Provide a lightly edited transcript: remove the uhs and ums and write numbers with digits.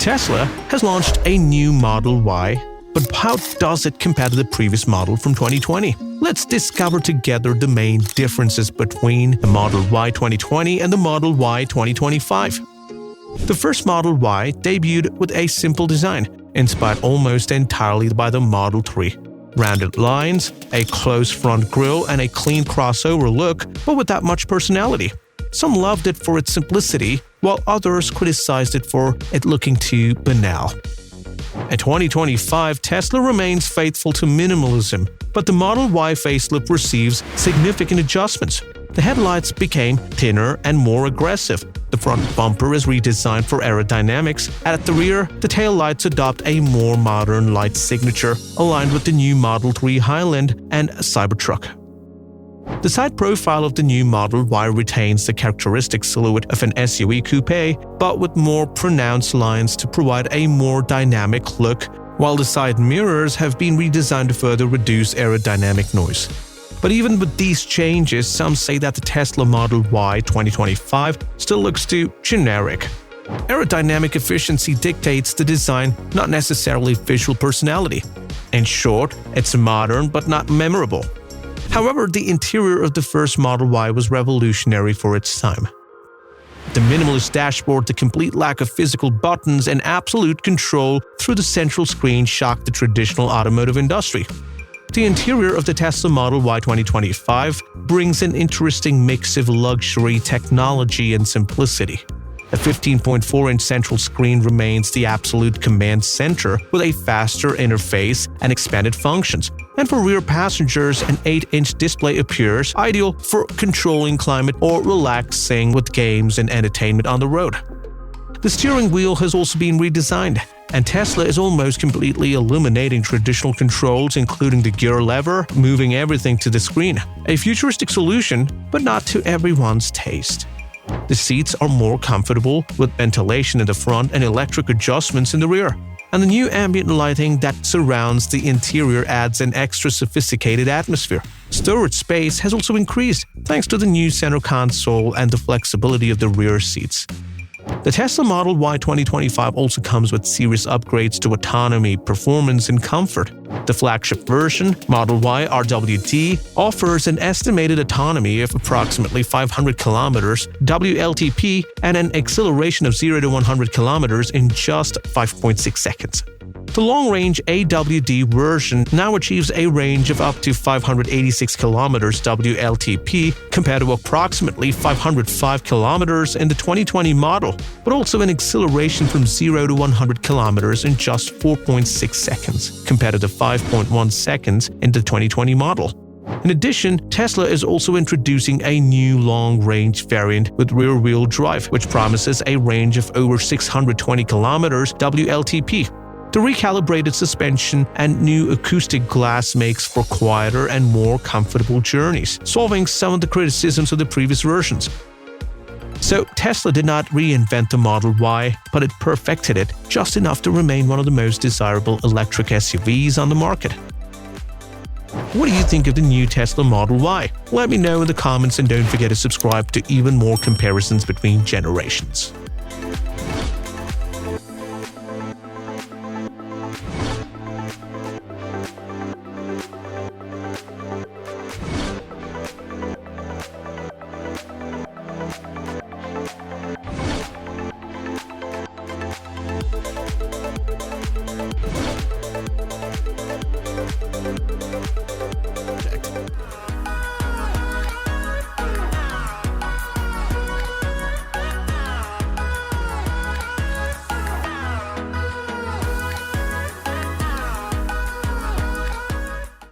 Tesla has launched a new Model Y, but how does it compare to the previous model from 2020? Let's discover together the main differences between the Model Y 2020 and the Model Y 2025. The first Model Y debuted with a simple design, inspired almost entirely by the Model 3. Rounded lines, a closed front grille, and a clean crossover look, but without much personality. Some loved it for its simplicity, while others criticized it for it looking too banal. In 2025, Tesla remains faithful to minimalism, but the Model Y facelift receives significant adjustments. The headlights became thinner and more aggressive. The front bumper is redesigned for aerodynamics, and at the rear, the taillights adopt a more modern light signature, aligned with the new Model 3 Highland and Cybertruck. The side profile of the new Model Y retains the characteristic silhouette of an SUV coupe, but with more pronounced lines to provide a more dynamic look, while the side mirrors have been redesigned to further reduce aerodynamic noise. But even with these changes, some say that the Tesla Model Y 2025 still looks too generic. Aerodynamic efficiency dictates the design, not necessarily visual personality. In short, it's modern but not memorable. However, the interior of the first Model Y was revolutionary for its time. The minimalist dashboard, the complete lack of physical buttons, and absolute control through the central screen shocked the traditional automotive industry. The interior of the Tesla Model Y 2025 brings an interesting mix of luxury, technology, and simplicity. A 15.4-inch central screen remains the absolute command center with a faster interface and expanded functions. And for rear passengers, an 8-inch display appears ideal for controlling climate or relaxing with games and entertainment on the road. The steering wheel has also been redesigned, and Tesla is almost completely eliminating traditional controls, including the gear lever, moving everything to the screen. A futuristic solution, but not to everyone's taste. The seats are more comfortable, with ventilation in the front and electric adjustments in the rear. And the new ambient lighting that surrounds the interior adds an extra sophisticated atmosphere. Storage space has also increased thanks to the new center console and the flexibility of the rear seats. The Tesla Model Y 2025 also comes with serious upgrades to autonomy, performance, and comfort. The flagship version, Model Y RWT, offers an estimated autonomy of approximately 500 kilometers, WLTP, and an acceleration of 0 to 100 kilometers in just 5.6 seconds. The long-range AWD version now achieves a range of up to 586 kilometers WLTP compared to approximately 505 kilometers in the 2020 model, but also an acceleration from 0 to 100 kilometers in just 4.6 seconds compared to the 5.1 seconds in the 2020 model. In addition, Tesla is also introducing a new long-range variant with rear-wheel drive, which promises a range of over 620 kilometers WLTP. The recalibrated suspension and new acoustic glass makes for quieter and more comfortable journeys, solving some of the criticisms of the previous versions. So Tesla did not reinvent the Model Y, but it perfected it just enough to remain one of the most desirable electric SUVs on the market. What do you think of the new Tesla Model Y? Let me know in the comments, and don't forget to subscribe to even more comparisons between generations.